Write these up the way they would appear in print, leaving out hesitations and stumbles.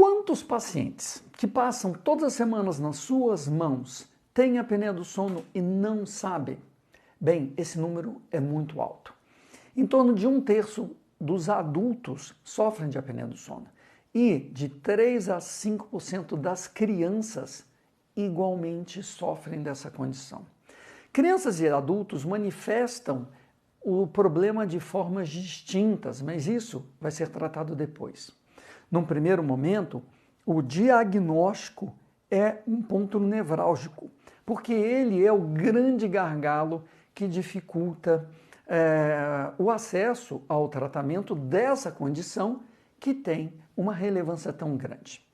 Quantos pacientes que passam todas as semanas nas suas mãos têm apneia do sono e não sabem? Bem, esse número é muito alto. Em torno de 1/3 dos adultos sofrem de apneia do sono e de 3 a 5% das crianças igualmente sofrem dessa condição. Crianças e adultos manifestam o problema de formas distintas, mas isso vai ser tratado depois. Num primeiro momento, o diagnóstico é um ponto nevrálgico, porque ele é o grande gargalo que dificulta o acesso ao tratamento dessa condição que tem uma relevância tão grande.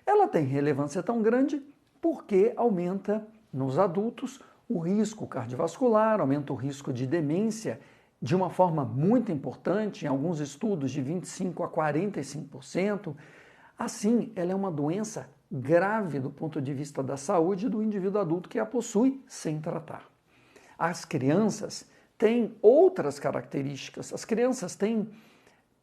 Ela tem relevância tão grande porque aumenta nos adultos o risco cardiovascular, aumenta o risco de demência de uma forma muito importante, em alguns estudos de 25% a 45%. Assim, ela é uma doença grave do ponto de vista da saúde do indivíduo adulto que a possui sem tratar. As crianças têm outras características. As crianças têm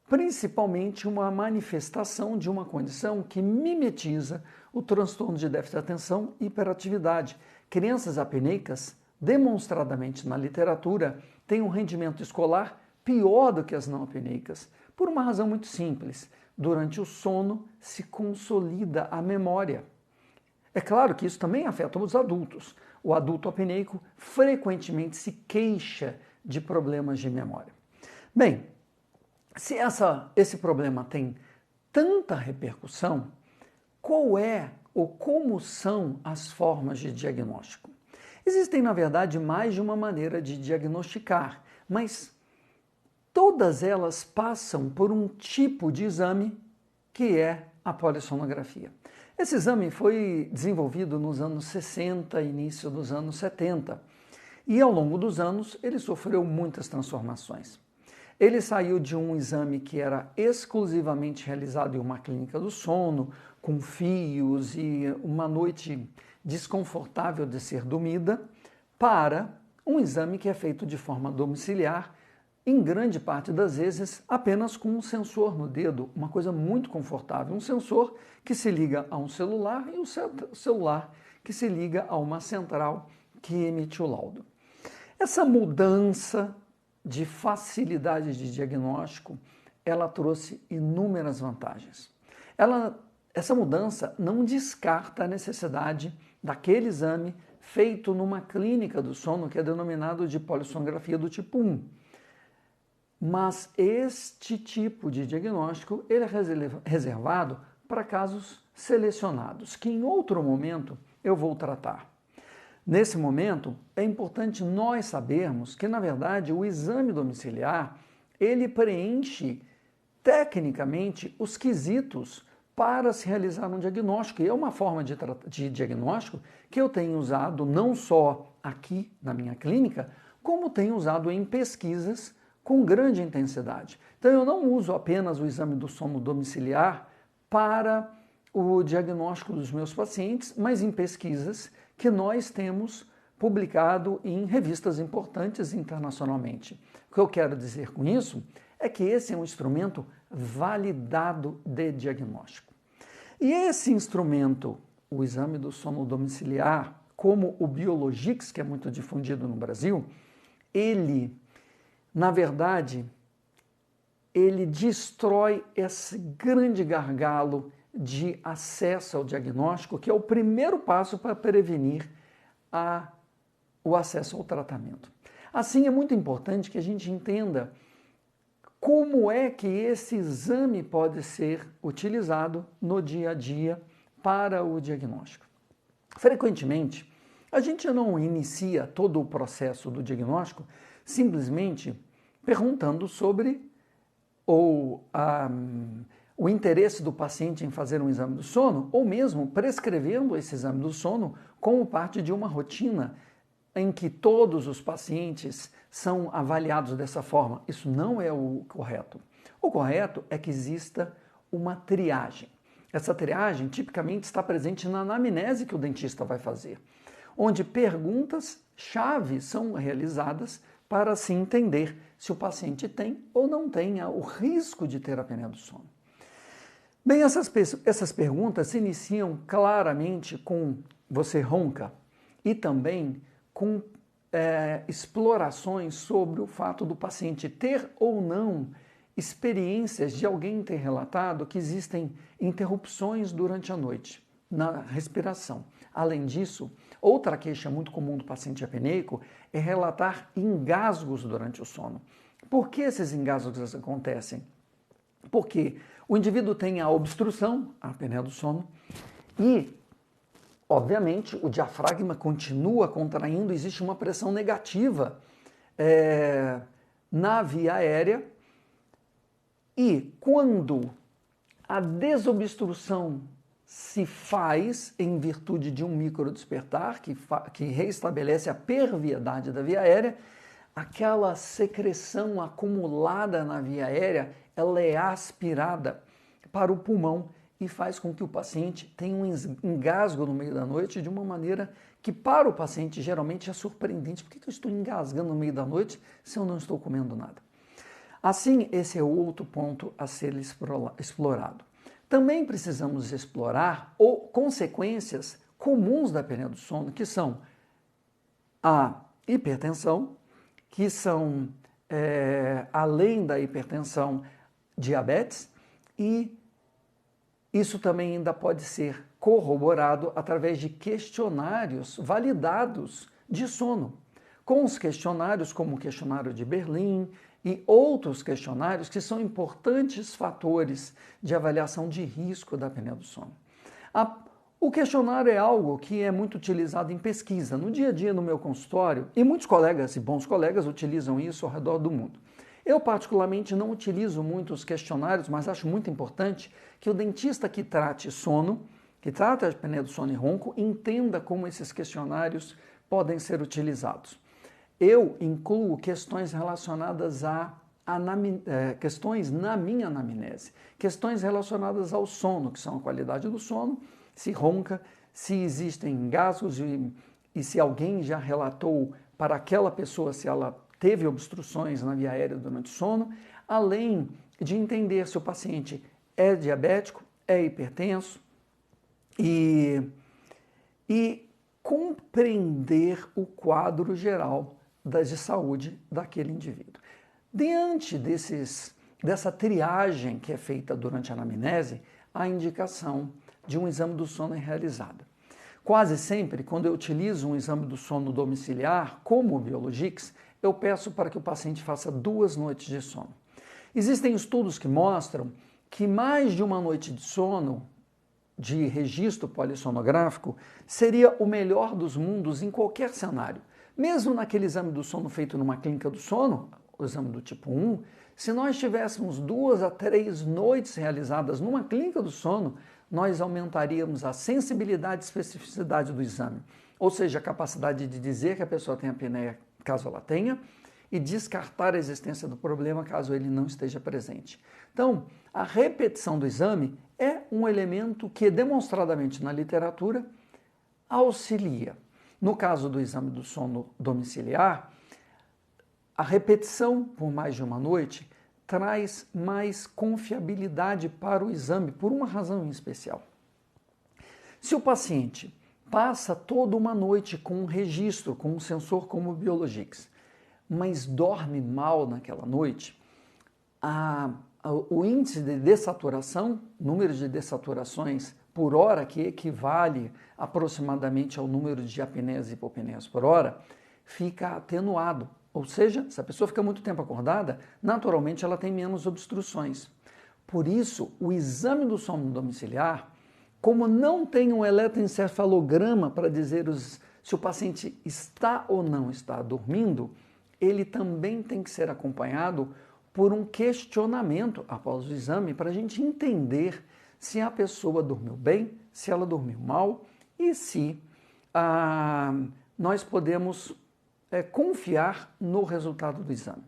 principalmente uma manifestação de uma condição que mimetiza o transtorno de déficit de atenção e hiperatividade. Crianças apneicas, demonstradamente na literatura, têm um rendimento escolar pior do que as não apneicas, por uma razão muito simples. Durante o sono se consolida a memória. É claro que isso também afeta os adultos. O adulto apneico frequentemente se queixa de problemas de memória. Bem, se esse problema tem tanta repercussão, qual é ou como são as formas de diagnóstico? Existem, na verdade, mais de uma maneira de diagnosticar, mas todas elas passam por um tipo de exame que é a polissonografia. Esse exame foi desenvolvido nos anos 60 e início dos anos 70 e ao longo dos anos ele sofreu muitas transformações. Ele saiu de um exame que era exclusivamente realizado em uma clínica do sono, com fios e uma noite desconfortável de ser dormida, para um exame que é feito de forma domiciliar, em grande parte das vezes apenas com um sensor no dedo, uma coisa muito confortável, um sensor que se liga a um celular e um celular que se liga a uma central que emite o laudo. Essa mudança de facilidade de diagnóstico, ela trouxe inúmeras vantagens. Essa mudança não descarta a necessidade daquele exame feito numa clínica do sono que é denominado de polissonografia do tipo 1. Mas este tipo de diagnóstico ele é reservado para casos selecionados, que em outro momento eu vou tratar. Nesse momento, é importante nós sabermos que, na verdade, o exame domiciliar, ele preenche tecnicamente os quesitos para se realizar um diagnóstico. E é uma forma de diagnóstico que eu tenho usado não só aqui na minha clínica, como tenho usado em pesquisas com grande intensidade. Então eu não uso apenas o exame do sono domiciliar para o diagnóstico dos meus pacientes, mas em pesquisas que nós temos publicado em revistas importantes internacionalmente. O que eu quero dizer com isso é que esse é um instrumento validado de diagnóstico. E esse instrumento, o exame do sono domiciliar, como o Biologix, que é muito difundido no Brasil, ele, na verdade, ele destrói esse grande gargalo de acesso ao diagnóstico, que é o primeiro passo para prevenir o acesso ao tratamento. Assim, é muito importante que a gente entenda como é que esse exame pode ser utilizado no dia a dia para o diagnóstico. Frequentemente, a gente não inicia todo o processo do diagnóstico simplesmente perguntando sobre o interesse do paciente em fazer um exame do sono, ou mesmo prescrevendo esse exame do sono como parte de uma rotina em que todos os pacientes são avaliados dessa forma. Isso não é o correto. O correto é que exista uma triagem. Essa triagem tipicamente está presente na anamnese que o dentista vai fazer, onde perguntas-chave são realizadas para se entender se o paciente tem ou não tem o risco de ter apneia do sono. Bem, essas perguntas se iniciam claramente com você ronca e também com explorações sobre o fato do paciente ter ou não experiências de alguém ter relatado que existem interrupções durante a noite na respiração. Além disso, outra queixa muito comum do paciente apneico é relatar engasgos durante o sono. Por que esses engasgos acontecem? Porque o indivíduo tem a obstrução, a apneia do sono, e, obviamente, o diafragma continua contraindo, existe uma pressão negativa na via aérea, e quando a desobstrução se faz em virtude de um microdespertar que reestabelece a perviedade da via aérea, aquela secreção acumulada na via aérea, ela é aspirada para o pulmão e faz com que o paciente tenha um engasgo no meio da noite de uma maneira que para o paciente geralmente é surpreendente. Por que eu estou engasgando no meio da noite se eu não estou comendo nada? Assim, esse é outro ponto a ser explorado. Também precisamos explorar consequências comuns da apneia do sono, que são a hipertensão, que são, além da hipertensão, diabetes, e isso também ainda pode ser corroborado através de questionários validados de sono, com os questionários como o questionário de Berlim e outros questionários que são importantes fatores de avaliação de risco da apneia do sono. O questionário é algo que é muito utilizado em pesquisa, no dia a dia no meu consultório, e muitos colegas e bons colegas utilizam isso ao redor do mundo. Eu, particularmente, não utilizo muito os questionários, mas acho muito importante que o dentista que trate sono, que trata a apneia do sono e ronco, entenda como esses questionários podem ser utilizados. Eu incluo questões relacionadas questões na minha anamnese, questões relacionadas ao sono, que são a qualidade do sono, se ronca, se existem engasgos e se alguém já relatou para aquela pessoa se ela teve obstruções na via aérea durante o sono, além de entender se o paciente é diabético, é hipertenso e compreender o quadro geral de saúde daquele indivíduo. Diante dessa triagem que é feita durante a anamnese, a indicação de um exame do sono é realizada. Quase sempre, quando eu utilizo um exame do sono domiciliar, como o Biologix, eu peço para que o paciente faça 2 noites de sono. Existem estudos que mostram que mais de uma noite de sono, de registro polissonográfico, seria o melhor dos mundos em qualquer cenário. Mesmo naquele exame do sono feito numa clínica do sono, o exame do tipo 1, se nós tivéssemos 2 a 3 noites realizadas numa clínica do sono, nós aumentaríamos a sensibilidade e especificidade do exame, ou seja, a capacidade de dizer que a pessoa tem apneia, caso ela tenha, e descartar a existência do problema, caso ele não esteja presente. Então, a repetição do exame é um elemento que, demonstradamente na literatura, auxilia. No caso do exame do sono domiciliar, a repetição por mais de uma noite traz mais confiabilidade para o exame, por uma razão em especial. Se o paciente passa toda uma noite com um registro, com um sensor como o Biologix, mas dorme mal naquela noite, o índice de dessaturação, número de dessaturações por hora, que equivale aproximadamente ao número de apneias e hipopneias por hora, fica atenuado. Ou seja, se a pessoa fica muito tempo acordada, naturalmente ela tem menos obstruções. Por isso, o exame do sono domiciliar, como não tem um eletroencefalograma para dizer se o paciente está ou não está dormindo, ele também tem que ser acompanhado por um questionamento após o exame para a gente entender se a pessoa dormiu bem, se ela dormiu mal e se nós podemos confiar no resultado do exame.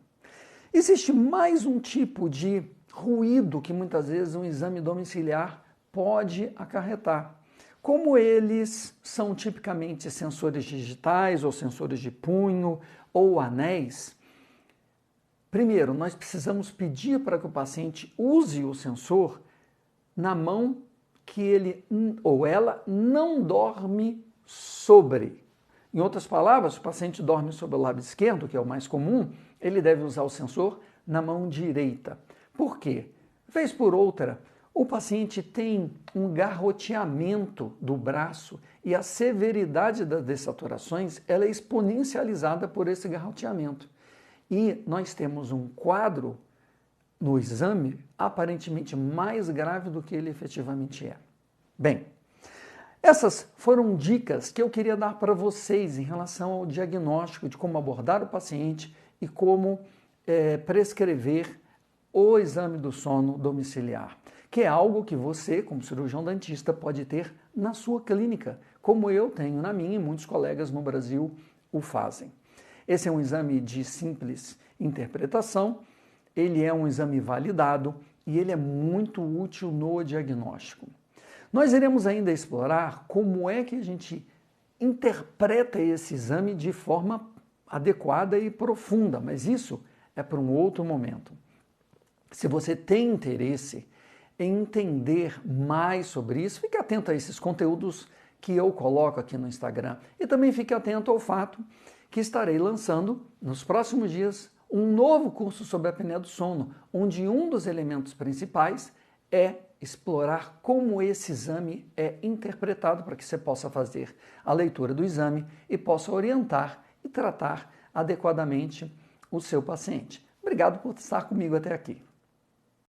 Existe mais um tipo de ruído que muitas vezes um exame domiciliar pode acarretar. Como eles são tipicamente sensores digitais ou sensores de punho ou anéis, primeiro, nós precisamos pedir para que o paciente use o sensor na mão que ele ou ela não dorme sobre. Em outras palavras, o paciente dorme sobre o lábio esquerdo, que é o mais comum, ele deve usar o sensor na mão direita. Por quê? Vez por outra, o paciente tem um garroteamento do braço e a severidade das dessaturações ela é exponencializada por esse garroteamento. E nós temos um quadro no exame aparentemente mais grave do que ele efetivamente é. Bem, essas foram dicas que eu queria dar para vocês em relação ao diagnóstico de como abordar o paciente e como prescrever o exame do sono domiciliar, que é algo que você, como cirurgião dentista, pode ter na sua clínica, como eu tenho na minha e muitos colegas no Brasil o fazem. Esse é um exame de simples interpretação, ele é um exame validado e ele é muito útil no diagnóstico. Nós iremos ainda explorar como é que a gente interpreta esse exame de forma adequada e profunda, mas isso é para um outro momento. Se você tem interesse em entender mais sobre isso, fique atento a esses conteúdos que eu coloco aqui no Instagram e também fique atento ao fato que estarei lançando nos próximos dias um novo curso sobre a apneia do sono, onde um dos elementos principais é explorar como esse exame é interpretado para que você possa fazer a leitura do exame e possa orientar e tratar adequadamente o seu paciente. Obrigado por estar comigo até aqui.